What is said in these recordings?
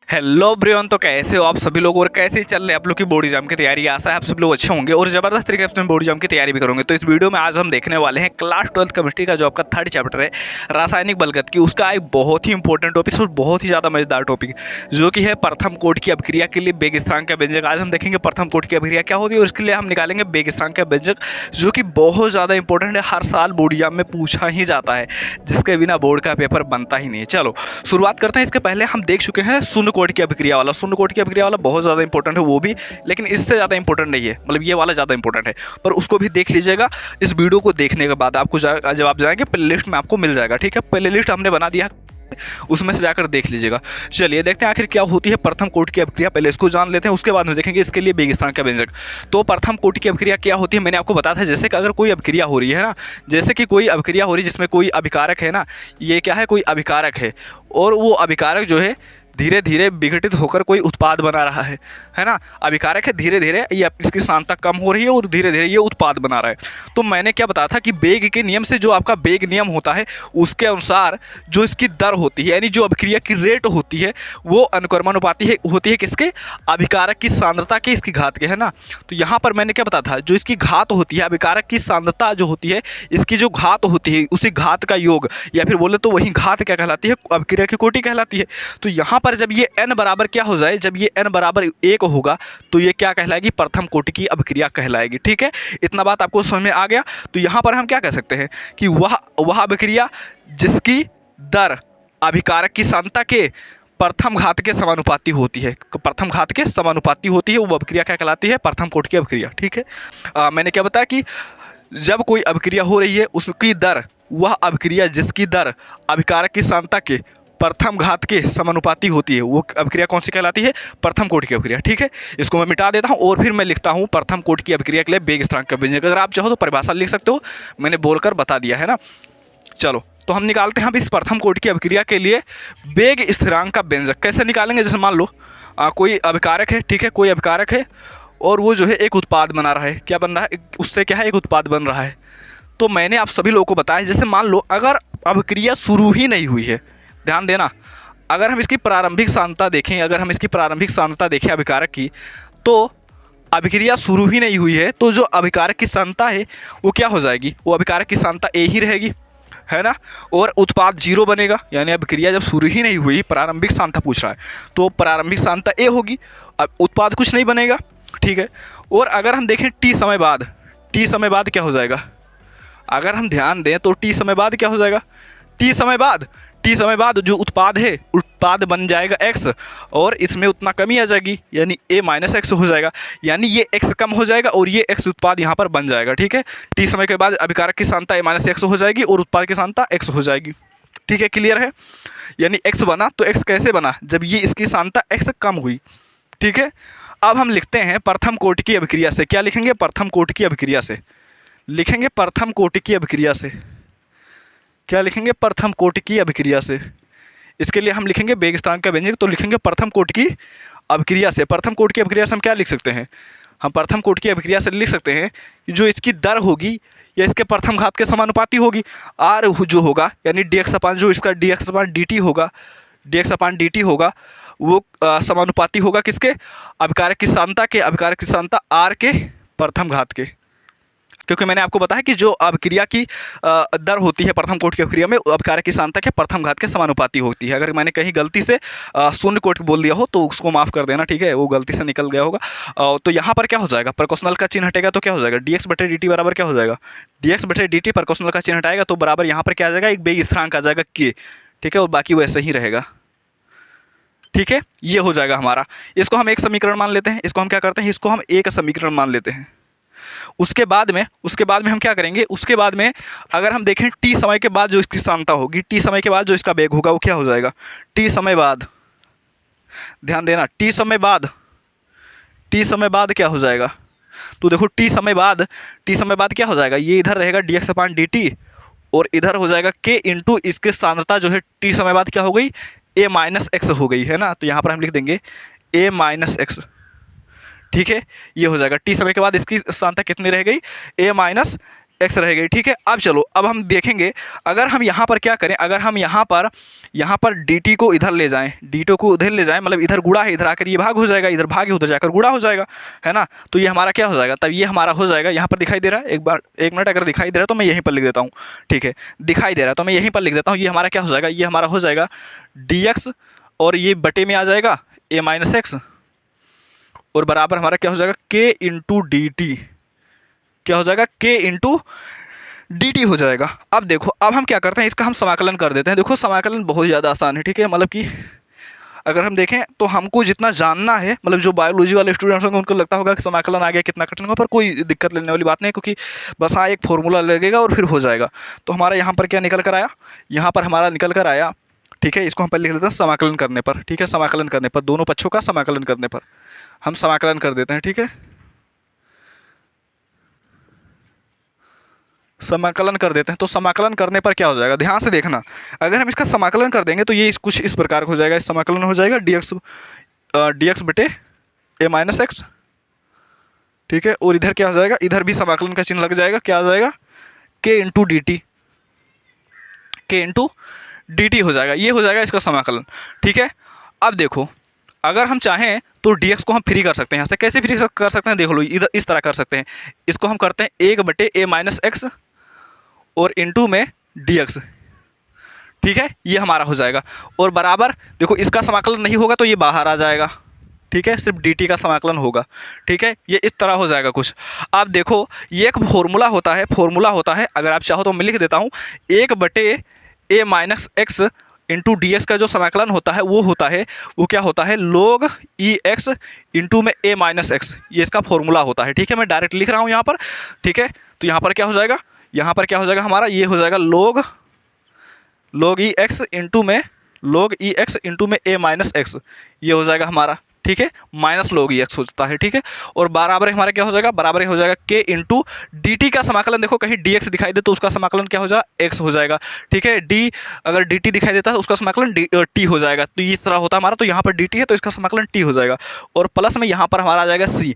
Hello Brian, तो कैसे हो आप सभी लोग और कैसे चल रहे हैं आप लोग की बोर्ड एग्जाम की तैयारी। आशा है आप सभी लोग अच्छे होंगे और ज़बरदस्त तरीके से बोर्ड एग्जाम की तैयारी भी करोगे। तो इस वीडियो में आज हम देखने वाले हैं क्लास 12th केमिस्ट्री का जो आपका थर्ड चैप्टर है रासायनिक बलगत की, उसका एक बहुत ही इंपॉर्टेंट टॉपिक और बहुत ही ज़्यादा मजेदार टॉपिक जो कि है प्रथम कोटि की अभिक्रिया के लिए बेग स्थिरांक का व्यंजक। आज हम देखेंगे प्रथम कोटि की अभिक्रिया क्या होती है और इसके लिए हम निकालेंगे बेग स्थिरांक का व्यंजक, जो कि बहुत ज़्यादा इंपॉर्टेंट है, हर साल बोर्ड एग्जाम में पूछा ही जाता है, जिसके बिना बोर्ड का पेपर बनता ही नहीं है। चलो शुरुआत करते हैं। इसके पहले हम देख चुके हैं शून्य कोटि की अभिक्रिया वाला। शून्य कोटि की अभिक्रिया वाला बहुत ज़्यादा इंपॉर्टेंट है वो भी, लेकिन इससे ज़्यादा इंपॉर्टेंट नहीं है, मतलब ये वाला ज़्यादा इंपॉर्टेंट है, पर उसको भी देख लीजिएगा। इस वीडियो को देखने के बाद आपको जब आप जाएंगे प्ले लिस्ट में आपको मिल जाएगा, ठीक है। प्ले लिस्ट हमने बना दिया, उसमें से जाकर देख लीजिएगा। चलिए देखते हैं आखिर क्या होती है प्रथम कोटि की अभिक्रिया, पहले इसको जान लेते हैं, उसके बाद में देखेंगे इसके लिए बेग स्थिरांक का व्यंजक। तो प्रथम कोटि की अभिक्रिया क्या होती है मैंने आपको बताया था। जैसे कि अगर कोई अभिक्रिया हो रही है ना, जैसे कि कोई अभिक्रिया हो रही है जिसमें कोई अभिकारक है ना, ये क्या है, कोई अभिकारक है, और वो अभिकारक जो है धीरे धीरे विघटित होकर कोई उत्पाद बना रहा है ना। अभिकारक है, धीरे धीरे ये इसकी सांद्रता कम हो रही है और धीरे धीरे ये उत्पाद बना रहा है। तो मैंने क्या बताया था कि बेग के नियम से, जो आपका बेग नियम होता है उसके अनुसार जो इसकी दर होती है, यानी जो अभिक्रिया की रेट होती है, वो अनुक्रमानुपाती होती है किसके, अभिकारक की सांद्रता के, इसकी घात के, है ना। तो यहाँ पर मैंने क्या बताया था, जो इसकी घात होती है, अभिकारक की सांद्रता जो होती है, इसकी जो घात होती है, उसी घात का योग, या फिर बोले तो वही घात क्या कहलाती है, अभिक्रिया की कोटि कहलाती है। तो यहाँ पर जब ये n बराबर क्या हो जाए, जब ये n बराबर 1 होगा, तो ये क्या कहलाएगी, प्रथम कोटि की अभिक्रिया कहलाएगी, ठीक है। इतना बात आपको समझ में आ गया। तो यहाँ पर हम क्या कह सकते हैं कि वह अभिक्रिया जिसकी दर अभिकारक की सांद्रता के प्रथम घात के समानुपाती होती है, प्रथम घात के समानुपाती होती है, वो अभिक्रिया क्या कहलाती है, प्रथम कोटि की अभिक्रिया, ठीक है। मैंने क्या बताया कि जब कोई अभिक्रिया हो रही है उसकी दर, वह अभिक्रिया जिसकी दर अभिकारक की सांद्रता के प्रथम घात के समानुपाती होती है, वो अभिक्रिया कौन सी कहलाती है, प्रथम कोटि की अभिक्रिया, ठीक है। इसको मैं मिटा देता हूँ और फिर मैं लिखता हूँ प्रथम कोटि की अभिक्रिया के लिए बेग स्थिरांक का व्यंजक। अगर आप चाहो तो परिभाषा लिख सकते हो, मैंने बोलकर बता दिया है ना। चलो तो हम निकालते हैं अब इस प्रथम कोटि की अभिक्रिया के लिए बेग स्थिरांक का व्यंजक। कैसे निकालेंगे, जैसे मान लो कोई अभिकारक है, ठीक है, कोई अभिकारक है और वो जो है एक उत्पाद बना रहा है। क्या बन रहा है, उससे क्या है, एक उत्पाद बन रहा है। तो मैंने आप सभी लोगों को बताया, जैसे मान लो अगर अभिक्रिया शुरू ही नहीं हुई है, ध्यान देना, अगर हम इसकी प्रारंभिक सांद्रता देखें, अगर हम इसकी प्रारंभिक सांद्रता देखें अभिकारक की, तो अभिक्रिया शुरू ही नहीं हुई है, तो जो अभिकारक की सांद्रता है वो क्या हो जाएगी, वो अभिकारक की सांद्रता ए ही रहेगी, है ना। और उत्पाद 0 बनेगा, यानी अभिक्रिया जब शुरू ही नहीं हुई, प्रारंभिक सांद्रता पूछ रहा है, तो प्रारंभिक सांद्रता ए होगी, अब उत्पाद कुछ नहीं बनेगा, ठीक है। और अगर हम देखें टी समय बाद, टी समय बाद क्या हो जाएगा, अगर हम ध्यान दें तो टी समय बाद क्या हो जाएगा, टी समय बाद जो उत्पाद है, उत्पाद बन जाएगा x, और इसमें उतना कमी आ जाएगी, यानी a माइनस एक्स हो जाएगा, यानी ये x कम हो जाएगा और ये x उत्पाद यहाँ पर बन जाएगा, ठीक है। टी समय के बाद अभिकारक की सांद्रता a माइनस एक्स हो जाएगी और उत्पाद की सांद्रता x हो जाएगी, ठीक है, क्लियर है। यानी x बना, तो x कैसे बना, जब ये इसकी सांद्रता x कम हुई, ठीक है। अब हम लिखते हैं प्रथम कोटि की अभिक्रिया से, क्या लिखेंगे, प्रथम कोटि की अभिक्रिया से लिखेंगे, प्रथम कोटि की अभिक्रिया से क्या लिखेंगे, प्रथम कोटि की अभिक्रिया से। इसके लिए हम लिखेंगे बेग स्थिरांक का व्यंजक, तो लिखेंगे प्रथम कोटि की अभिक्रिया से। प्रथम कोटि की अभिक्रिया से हम क्या लिख सकते हैं, हम प्रथम कोटि की अभिक्रिया से लिख सकते हैं कि जो इसकी दर होगी या इसके प्रथम घात के समानुपाती होगी, आर जो होगा, यानी डी एक्स अपान, जो इसका डी एक्स अपान डी टी होगा, डी एक्स अपान डी टी होगा, वो समानुपाती होगा किसके, अभिकारक की सांद्रता के, अभिकारक की सांद्रता आर के प्रथम घात के। क्योंकि मैंने आपको बताया कि जो अभिक्रिया की दर होती है प्रथम कोटि की अभिक्रिया में, अभिकारक की सांद्रता के प्रथम घात के समानुपाती होती है। अगर मैंने कहीं गलती से शून्य कोटि बोल दिया हो तो उसको माफ़ कर देना, ठीक है, वो गलती से निकल गया होगा। तो यहाँ पर क्या हो जाएगा, प्रकोष्णल का चिन्ह हटेगा तो क्या हो जाएगा, डी एक्स बटे डी टी बराबर क्या हो जाएगा, डी एक्स बटे डी टी, प्रकोष्णल का चिन्ह हटाएगा तो बराबर यहाँ पर क्या आ जाएगा, एक बेग स्थिरांक आ जाएगा के, ठीक है, और बाकी वैसे ही रहेगा, ठीक है। ये हो जाएगा हमारा, इसको हम एक समीकरण मान लेते हैं, इसको हम क्या करते हैं, इसको हम एक समीकरण मान लेते हैं। उसके बाद में हम क्या करेंगे, उसके बाद में अगर हम देखें टी समय के बाद जो इसकी सांद्रता होगी, टी समय के बाद जो इसका वेग होगा वो क्या हो जाएगा, टी समय बाद, ध्यान देना, टी समय बाद क्या हो जाएगा, तो देखो टी समय बाद क्या हो जाएगा, ये इधर रहेगा डी एक्स अपान डी टी और इधर हो जाएगा के इंटू इसके सांद्रता जो है टी समय बाद क्या हो गई, ए माइनस एक्स हो गई, है ना। तो यहाँ पर हम लिख देंगे ए माइनस एक्स, ठीक है, ये हो जाएगा। टी समय के बाद इसकी सांद्रता कितनी रह गई, ए माइनस एक्स रह गई, ठीक है। अब चलो, अब हम देखेंगे अगर हम यहाँ पर क्या करें, अगर हम यहाँ पर डी टी को इधर ले जाएं, डी टी को उधर ले जाएं, मतलब इधर गुणा है, इधर आकर ये भाग हो जाएगा, इधर भाग उधर जाकर गुणा हो जाएगा, है ना। तो ये हमारा क्या हो जाएगा, तब ये हमारा हो जाएगा, यहाँ पर दिखाई दे रहा है, एक बार एक मिनट, अगर दिखाई दे रहा है तो मैं यहीं पर लिख देता हूँ, ठीक है। दिखाई दे रहा है तो मैं यहीं पर लिख देता हूँ, ये हमारा क्या हो जाएगा, ये हमारा हो जाएगा डी एक्स, और ये बटे में आ जाएगा ए माइनस एक्स, और बराबर हमारा क्या हो जाएगा के इंटू डी टी, क्या हो जाएगा के इंटू डी टी हो जाएगा। अब देखो, अब हम क्या करते हैं, इसका हम समाकलन कर देते हैं। देखो समाकलन बहुत ज़्यादा आसान है, ठीक है। मतलब कि अगर हम देखें तो हमको जितना जानना है, मतलब जो बायोलॉजी वाले स्टूडेंट्स होंगे उनको लगता होगा कि समाकलन आ गया कितना कठिन होगा, पर कोई दिक्कत लेने वाली बात नहीं है, क्योंकि बस हाँ एक फॉर्मूला लगेगा और फिर हो जाएगा। तो हमारा यहाँ पर क्या निकल कर आया, यहाँ पर हमारा निकल कर आया, ठीक है। इसको हम पहले लिख लेते हैं समाकलन करने पर, ठीक है। समाकलन करने पर, दोनों पक्षों का समाकलन करने पर हम समाकलन कर देते हैं, ठीक है। समाकलन कर देते हैं, तो समाकलन करने पर क्या हो जाएगा, ध्यान से देखना। अगर हम इसका समाकलन कर देंगे तो ये कुछ इस प्रकार का हो जाएगा, इस समाकलन हो जाएगा डी एक्स बटे ए माइनस एक्स, ठीक है। और इधर क्या हो जाएगा, इधर भी समाकलन का चिन्ह लग जाएगा, क्या आ जाएगा के इंटू डी टी, के इंटू डी टी हो जाएगा, ये हो जाएगा इसका समाकलन, ठीक है। अब देखो, अगर हम चाहें तो dx को हम फ्री कर सकते हैं, यहाँ से कैसे फ्री कर सकते हैं, देख लो, इधर इस तरह कर सकते हैं। इसको हम करते हैं 1 बटे ए माइनस एक्स और इंटू में dx, ठीक है। ये हमारा हो जाएगा, और बराबर देखो इसका समाकलन नहीं होगा तो ये बाहर आ जाएगा, ठीक है। सिर्फ dt का समाकलन होगा, ठीक है। ये इस तरह हो जाएगा कुछ। अब देखो, ये एक फॉर्मूला होता है, अगर आप चाहो तो मैं लिख देता हूँ, 1 बटे A minus X into D X का जो समाकलन होता है वो क्या होता है, log ई एक्स इंटू में ए माइनस एक्स, ये इसका फॉर्मूला होता है, ठीक है। मैं डायरेक्ट लिख रहा हूँ यहाँ पर, ठीक है। तो यहाँ पर क्या हो जाएगा, हमारा ये हो जाएगा log ई एक्स इंटू में ए माइनस एक्स, ये हो जाएगा हमारा, ठीक है। माइनस log ई एक्स होता है, ठीक है। और बराबर हमारा क्या हो जाएगा, बराबर हो जाएगा के इंटू डी टी का समाकलन। देखो कहीं डी एक्स दिखाई दे तो उसका समाकलन क्या हो जाएगा, एक्स हो जाएगा, ठीक है। डी अगर डी टी दिखाई देता है तो उसका समाकलन टी हो जाएगा, तो इस तरह होता है हमारा। तो यहाँ पर डी टी है तो इसका समाकलन टी हो जाएगा, और प्लस में यहाँ पर हमारा आ जाएगा सी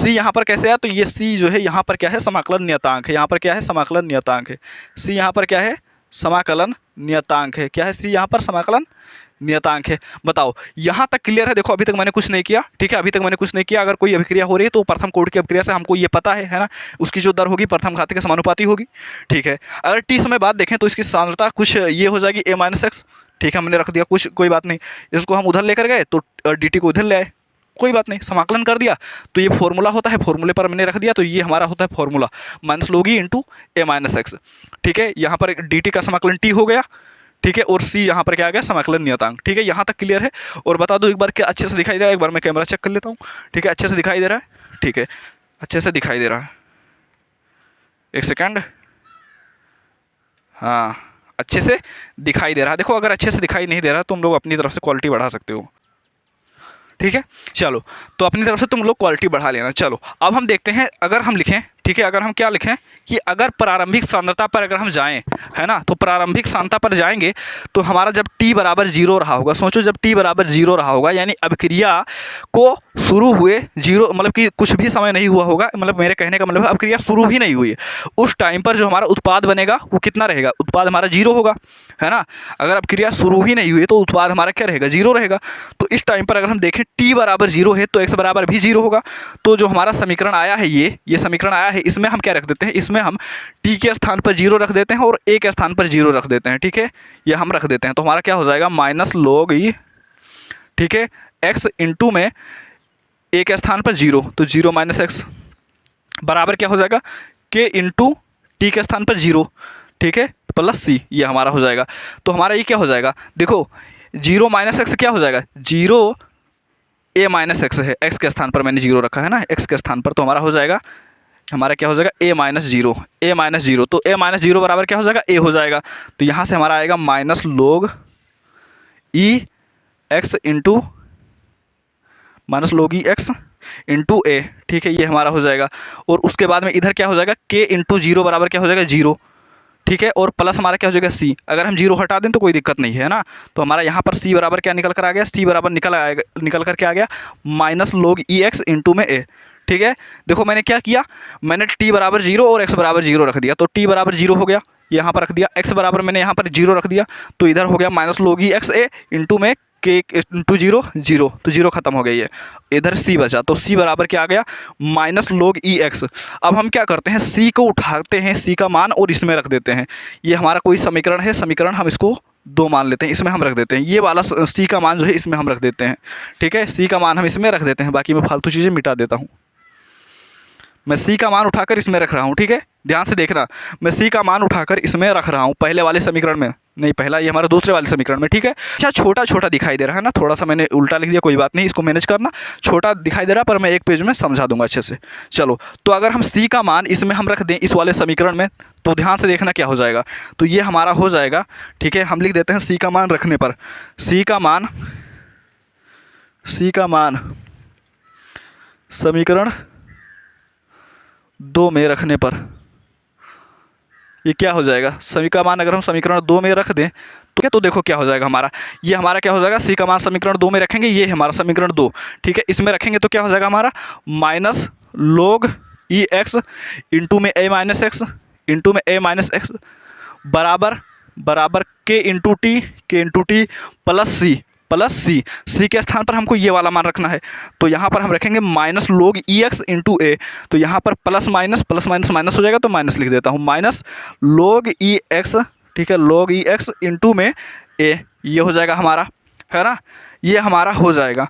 यहाँ पर कैसे आया, तो ये सी जो है यहाँ पर क्या है, समाकलन नियतांक है, यहाँ पर क्या है, समाकलन नियतांक है। सी यहाँ पर क्या है, समाकलन नियतांक है, क्या है, सी यहाँ पर समाकलन नियतांक है। बताओ यहाँ तक क्लियर है। देखो अभी तक मैंने कुछ नहीं किया, ठीक है, अभी तक मैंने कुछ नहीं किया। अगर कोई अभिक्रिया हो रही है तो प्रथम कोटि की अभिक्रिया से हमको ये पता है ना, उसकी जो दर होगी प्रथम घाती के समानुपाती होगी, ठीक है। अगर टी समय बाद देखें तो इसकी सांद्रता कुछ ये हो जाएगी ए माइनस एक्स, ठीक है, हमने रख दिया, कुछ कोई बात नहीं। इसको हम उधर लेकर गए तो डी टी को उधर ले आए, कोई बात नहीं, समाकलन कर दिया तो ये फॉर्मूला होता है, फॉर्मूले पर मैंने रख दिया, तो ये हमारा होता है formula minus log E into A minus X, ठीक है। यहाँ पर डी टी का समाकलन टी हो गया, ठीक है, और सी यहाँ पर क्या आ गया, समाकलन नियतांक, ठीक है। यहाँ तक क्लियर है। और बता दो एक बार क्या अच्छे से दिखाई दे रहा है, एक बार मैं कैमरा चेक कर लेता हूँ, ठीक है, अच्छे से दिखाई दे रहा है, ठीक है, अच्छे से दिखाई दे रहा है, एक सेकंड, हाँ अच्छे से दिखाई दे रहा है। देखो अगर अच्छे से दिखाई नहीं दे रहा तुम लोग अपनी तरफ से क्वालिटी बढ़ा सकते हो, ठीक है। चलो तो अपनी तरफ से तुम लोग क्वालिटी बढ़ा लेना। चलो अब हम देखते हैं, अगर हम लिखें, ठीक है, अगर हम क्या लिखें कि अगर प्रारंभिक सांद्रता पर अगर हम जाएं, है ना, तो प्रारंभिक सांद्रता पर जाएंगे तो हमारा जब t बराबर 0 रहा होगा, सोचो जब t बराबर 0 रहा होगा, यानी अभिक्रिया को शुरू हुए 0, मतलब कि कुछ भी समय नहीं हुआ होगा, मतलब मेरे कहने का मतलब है अभिक्रिया शुरू ही नहीं हुई है, उस टाइम पर जो हमारा उत्पाद बनेगा वो कितना रहेगा, उत्पाद हमारा 0 होगा, है ना। अगर अभिक्रिया शुरू ही नहीं हुई तो उत्पाद हमारा क्या रहेगा, 0 रहेगा। तो इस टाइम पर अगर हम देखें t बराबर 0 है तो x बराबर भी 0 होगा। तो जो हमारा समीकरण आया है, ये समीकरण आया है, इसमें हम क्या रख देते हैं, इसमें हम t के स्थान पर 0 रख देते हैं और a के स्थान पर 0 रख देते हैं, ठीक है, ये हम रख देते हैं। तो हमारा क्या हो जाएगा, माइनस log ई, ठीक है, x इंटू में a के स्थान पर 0, तो 0 माइनस एक्स बराबर क्या हो जाएगा, k इंटू टी के स्थान पर 0, ठीक है, प्लस सी, ये हमारा हो जाएगा। तो हमारा ये क्या हो जाएगा, देखो 0 माइनस एक्स क्या हो जाएगा, 0 ए माइनस एक्स है, x के स्थान पर मैंने 0 रखा है ना, x के स्थान पर, तो हमारा हो जाएगा, हमारा क्या हो जाएगा, a माइनस 0, तो a माइनस 0 बराबर क्या हो जाएगा, a हो जाएगा। तो यहाँ से हमारा आएगा माइनस log ई एक्स इंटू माइनस log ई एक्स इंटू ए, ठीक है, ये हमारा हो जाएगा। और उसके बाद में इधर क्या हो जाएगा, k इंटू 0 बराबर क्या हो जाएगा, 0, ठीक है, और प्लस हमारा क्या हो जाएगा c। अगर हम 0 हटा दें तो कोई दिक्कत नहीं है ना। तो हमारा यहाँ पर c बराबर क्या निकल कर आ गया, c बराबर निकल कर क्या आ गया, माइनस log ई एक्स इंटू में a, ठीक है, देखो मैंने क्या किया, मैंने t बराबर 0 और x बराबर 0 रख दिया, तो t बराबर 0 हो गया, यहाँ पर रख दिया, x बराबर मैंने यहाँ पर 0 रख दिया, तो इधर हो गया minus log e x a into में k इंटू 0 0, तो 0 खत्म हो गई है, इधर c बचा, तो c बराबर क्या आ गया माइनस log e x। अब हम क्या करते हैं, c को उठाते हैं, c का मान और इसमें रख देते हैं, ये हमारा कोई समीकरण है, समीकरण हम इसको 2 मान लेते हैं, इसमें हम रख देते हैं, ये वाला c का मान जो है इसमें हम रख देते हैं, ठीक है, c का मान हम इसमें रख देते हैं, बाकी मैं फालतू चीज़ें मिटा देता हूँ। मैं c का मान उठाकर इसमें रख रहा हूँ, ठीक है, ध्यान से देखना, मैं c का मान उठाकर इसमें रख रहा हूँ, पहले वाले समीकरण में नहीं, पहला ये हमारा दूसरे वाले समीकरण में, ठीक है। अच्छा छोटा छोटा दिखाई दे रहा है ना, थोड़ा सा मैंने उल्टा लिख दिया, कोई बात नहीं, इसको मैनेज करना, छोटा दिखाई दे रहा है पर मैं एक पेज में समझा दूंगा अच्छे से। चलो, तो अगर हम c का मान इसमें हम रख दें इस वाले समीकरण में, तो ध्यान से देखना क्या हो जाएगा, तो ये हमारा हो जाएगा, ठीक है, हम लिख देते हैं c का मान रखने पर, c का मान समीकरण 2 में रखने पर ये क्या हो जाएगा, c का मान अगर हम समीकरण 2 में रख दें तो क्या, तो देखो क्या हो जाएगा हमारा, ये हमारा क्या हो जाएगा, c का मान समीकरण 2 में रखेंगे, ये हमारा समीकरण 2, ठीक है, इसमें रखेंगे तो क्या हो जाएगा हमारा minus log e x into में a माइनस एक्स इंटू में a माइनस एक्स बराबर k इंटू टी प्लस सी के स्थान पर हमको ये वाला मान रखना है, तो यहाँ पर हम रखेंगे माइनस log ई एक्स इंटू ए, तो यहाँ पर प्लस माइनस माइनस हो जाएगा, तो माइनस लिख देता हूँ, माइनस log ई एक्स, ठीक है, log ई एक्स इंटू में ए, ये हो जाएगा हमारा, है ना, ये हमारा हो जाएगा,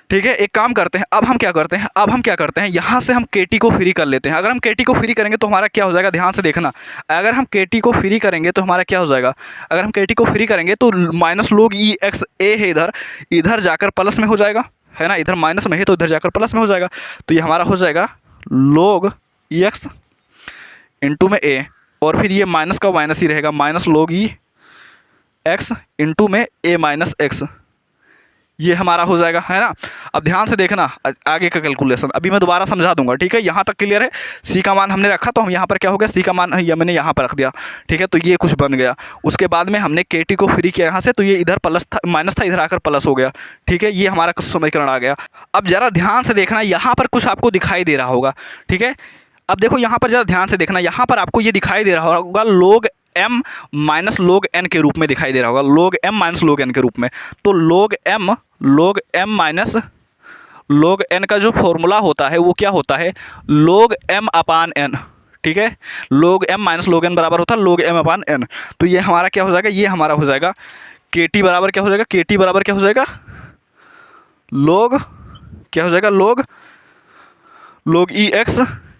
ठीक है। एक काम करते हैं, अब हम क्या करते हैं, यहाँ से हम KT को फ्री कर लेते हैं। अगर हम KT को फ्री करेंगे तो हमारा क्या हो जाएगा, ध्यान से देखना, अगर हम KT को फ्री करेंगे तो हमारा क्या हो जाएगा, अगर हम KT को फ्री करेंगे तो माइनस log ई एक्स ए है, इधर जाकर प्लस में हो जाएगा, है ना, इधर माइनस में है तो इधर जाकर प्लस में हो जाएगा, तो ये हमारा हो जाएगा log ई एक्स इंटू में ए, और फिर ये माइनस का माइनस ही रहेगा, माइनस log ई एक्स इंटू में ए माइनस एक्स, ये हमारा हो जाएगा, है ना। अब ध्यान से देखना आगे का कैलकुलेशन, अभी मैं दोबारा समझा दूंगा, ठीक है, यहाँ तक क्लियर है। c का मान हमने रखा तो हम यहाँ पर क्या हो गया, c का मान या मैंने यहाँ पर रख दिया, ठीक है, तो ये कुछ बन गया। उसके बाद में हमने KT को फ्री किया यहाँ से, तो ये इधर प्लस था, माइनस था, इधर आकर प्लस हो गया, ठीक है, ये हमारा समीकरण आ गया। अब ज़रा ध्यान से देखना, यहाँ पर कुछ आपको दिखाई दे रहा होगा, ठीक है, अब देखो यहाँ पर ज़रा ध्यान से देखना, यहाँ पर आपको ये दिखाई दे रहा होगा log m minus log n के रूप में दिखाई दे रहा होगा, log m minus log n के रूप में, तो log m minus log n का जो फॉर्मूला होता है वो क्या होता है, log m अपान n, ठीक है, log m minus log n बराबर होता है log m अपान n, तो ये हमारा क्या हो जाएगा, ये हमारा हो जाएगा KT बराबर क्या हो जाएगा, KT बराबर क्या हो जाएगा, क्या हो जाएगा, log ई एक्स,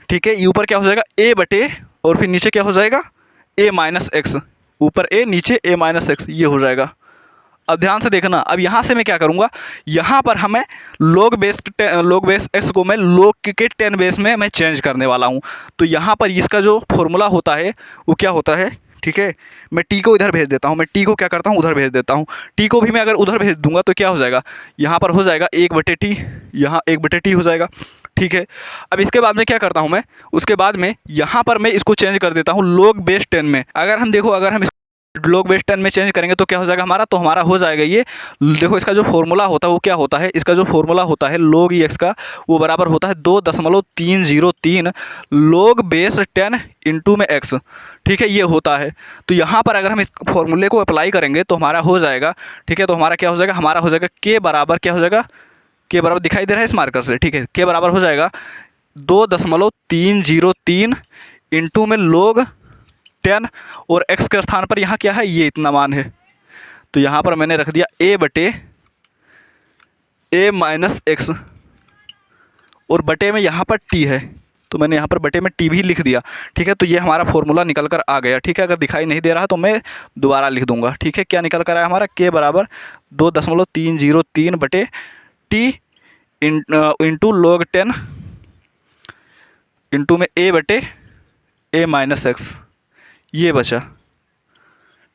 ठीक है, ये ऊपर क्या हो जाएगा a बटे, और फिर नीचे क्या हो जाएगा a माइनस एक्स, ऊपर a नीचे a माइनस एक्स, ये हो जाएगा। अब ध्यान से देखना, अब यहाँ से मैं क्या करूँगा, यहाँ पर हमें log बेस x को मैं log के 10 बेस में मैं चेंज करने वाला हूँ, तो यहाँ पर इसका जो फॉर्मूला होता है वो क्या होता है, ठीक है, मैं t को इधर भेज देता हूँ, मैं t को क्या करता हूँ उधर भेज देता हूँ, t को भी मैं अगर उधर भेज दूंगा तो क्या हो जाएगा, यहाँ पर हो जाएगा 1/t, यहाँ 1/t हो जाएगा, ठीक है। अब इसके बाद में क्या करता हूँ मैं, उसके बाद में यहाँ पर मैं इसको चेंज कर देता हूँ log बेस 10 में। अगर हम देखो, अगर हम इसको log बेस 10 में चेंज करेंगे तो क्या हो जाएगा हमारा, तो हमारा हो जाएगा ये, देखो इसका जो फॉर्मूला होता है वो क्या होता है, इसका जो फॉर्मूला होता है log ई एक्स का, वो बराबर होता है 2.303 log बेस 10 इंटू में x, ठीक है, ये होता है। तो यहाँ पर अगर हम इस फॉर्मूले को अप्लाई करेंगे तो हमारा हो जाएगा, ठीक है, तो हमारा क्या हो जाएगा, हमारा हो जाएगा k बराबर क्या हो जाएगा, के बराबर दिखाई दे रहा है इस मार्कर से, ठीक है, के बराबर हो जाएगा 2.303 इंटू में log 10, और x के स्थान पर यहाँ क्या है, ये इतना मान है, तो यहाँ पर मैंने रख दिया a बटे a माइनस एक्स, और बटे में यहाँ पर t है, तो मैंने यहाँ पर बटे में t भी लिख दिया, ठीक है, तो ये हमारा फॉर्मूला निकल कर आ गया, ठीक है। अगर दिखाई नहीं दे रहा तो मैं दोबारा लिख दूंगा, ठीक है, क्या निकल कर आया हमारा, k बराबर 2.303 बटे t इंटू log 10 इंटू में a बटे a माइनस एक्स, ये बचा,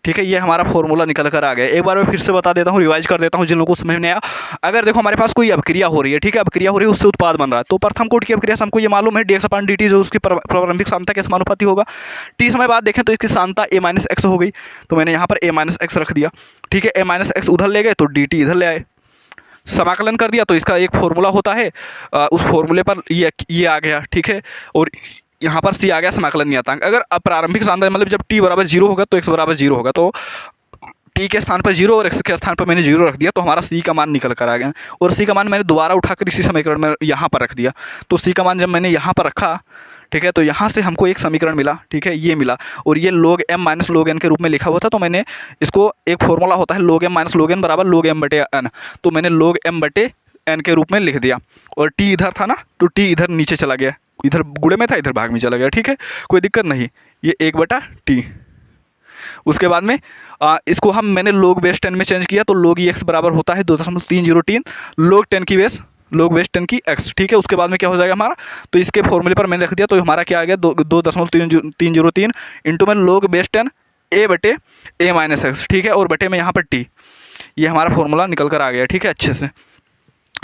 ठीक है, ये हमारा फॉर्मूला निकल कर आ गया। एक बार मैं फिर से बता देता हूँ, रिवाइज कर देता हूँ जिन लोगों को समझ में आया। अगर देखो हमारे पास कोई अभिक्रिया हो रही है, ठीक है, अभिक्रिया हो रही है, उससे उत्पाद बन रहा है, तो प्रथम कोटि की अभिक्रिया से हमको ये मालूम है dx अपान dt जो उसकी प्रारंभिक सांद्रता के समानुपाती होगा। t समय बाद देखें तो इसकी सांद्रता a माइनस एक्स हो गई, तो मैंने यहाँ पर a माइनस एक्स रख दिया, ठीक है, a माइनस एक्स उधर ले गए तो dt इधर ले आए, समाकलन कर दिया तो इसका एक फॉर्मूला होता है, उस फॉर्मूले पर ये आ गया, ठीक है। और यहाँ पर सी आ गया, समाकलन नियतांक। अगर प्रारंभिक सांद्रता मतलब जब टी बराबर 0 होगा तो x बराबर 0 होगा, तो टी के स्थान पर 0 और x के स्थान पर मैंने 0 रख दिया, तो हमारा सी का मान निकल कर आ गया। और सी का मान मैंने दोबारा उठाकर इसी समीकरण में यहाँ पर रख दिया। तो सी का मान जब मैंने यहाँ पर रखा, ठीक है, तो यहाँ से हमको एक समीकरण मिला, ठीक है, ये मिला। और ये log m minus log n के रूप में लिखा हुआ था, तो मैंने इसको, एक फॉर्मूला होता है log m minus log n बराबर log m बटे n, तो मैंने log m बटे n के रूप में लिख दिया। और t इधर था ना, तो t इधर नीचे चला गया, इधर गुणे में था, इधर भाग में चला गया, ठीक है, कोई दिक्कत नहीं। ये 1/t। उसके बाद में इसको मैंने log बेस 10 में चेंज किया, तो log x बराबर होता है 2.303 log 10 की बेस log बेस 10 की x, ठीक है। उसके बाद में क्या हो जाएगा हमारा, तो इसके फॉर्मूले पर मैंने रख दिया, तो हमारा क्या आ गया 2.303 इंटू में log बेस 10 a बटे a माइनस एक्स, ठीक है, और बटे में यहाँ पर t, ये हमारा फॉर्मूला निकल कर आ गया, ठीक है, अच्छे से।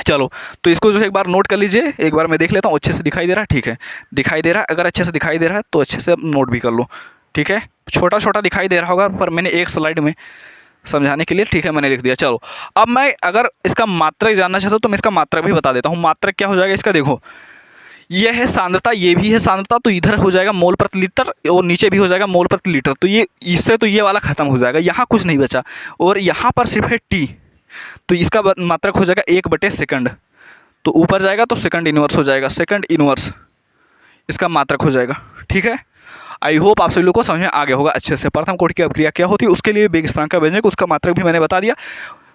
चलो, तो इसको जो है एक बार नोट कर लीजिए, एक बार मैं देख लेता हूँ अच्छे से दिखाई दे रहा है, ठीक है, दिखाई दे रहा है। अगर अच्छे से दिखाई दे रहा है तो अच्छे से नोट भी कर लो, ठीक है। छोटा छोटा दिखाई दे रहा होगा, पर मैंने एक स्लाइड में समझाने के लिए, ठीक है, मैंने लिख दिया। चलो, अब मैं अगर इसका मात्रक जानना चाहता हूँ तो मैं इसका मात्रक भी बता देता हूँ। मात्रक क्या हो जाएगा इसका, देखो, ये है सांद्रता, ये भी है सांद्रता, तो इधर हो जाएगा मोल प्रति लीटर और नीचे भी हो जाएगा मोल प्रति लीटर। तो ये इससे तो ये वाला खत्म हो जाएगा, यहाँ कुछ नहीं बचा, और यहाँ पर सिर्फ है टी, तो इसका मात्रक हो जाएगा 1/सेकंड। तो ऊपर जाएगा तो सेकंड इनवर्स हो जाएगा, सेकंड इनवर्स इसका मात्रक हो जाएगा, ठीक है। आई होप आप सभी लोग को समझ में आ गया होगा अच्छे से। प्रथम कोटि की अभिक्रिया क्या होती है, उसके लिए वेग स्थिरांक का व्यंजक, उसका मात्रक भी मैंने बता दिया।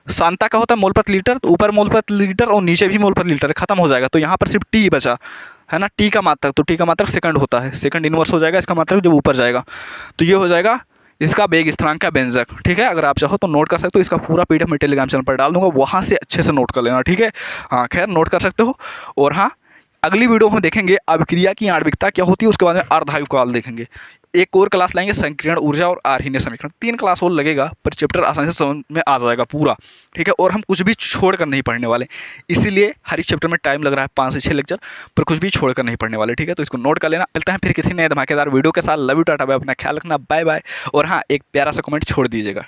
सांद्रता का होता है मोल प्रति लीटर, तो ऊपर मोल प्रति लीटर और नीचे भी मोल प्रति लीटर, खत्म हो जाएगा। तो यहाँ पर सिर्फ टी बचा है ना, टी का मात्रक, तो टी का मात्रक सेकंड होता है, सेकंड इनवर्स हो जाएगा इसका मात्रक जब ऊपर जाएगा। तो ये हो जाएगा इसका वेग स्थिरांक का व्यंजक, ठीक है। अगर आप चाहो तो नोट कर सकते हो, इसका पूरा पीडीएफ मैं टेलीग्राम चैनल पर डाल दूंगा, वहाँ से अच्छे से नोट कर लेना, ठीक है। हाँ, खैर नोट कर सकते हो। और हाँ, अगली वीडियो में देखेंगे अभिक्रिया की आणविकता क्या होती है, उसके बाद में अर्धायु काल देखेंगे। एक और क्लास लाएंगे संकीर्ण ऊर्जा और आर्हीन्य समीकरण, 3 क्लास और लगेगा, पर चैप्टर आसानी से समझ में आ जाएगा पूरा, ठीक है। और हम कुछ भी छोड़ कर नहीं पढ़ने वाले, इसीलिए हर एक चैप्टर में टाइम लग रहा है 5 से 6 लेक्चर, पर कुछ भी छोड़ कर नहीं पढ़ने वाले, ठीक है। तो इसको नोट कर लेना। मिलते हैं फिर किसी नए धमाकेदार वीडियो के साथ। लव यू, टाटा, बाय, अपना ख्याल रखना, बाय बाय। और हाँ, एक प्यारा सा कमेंट छोड़ दीजिएगा।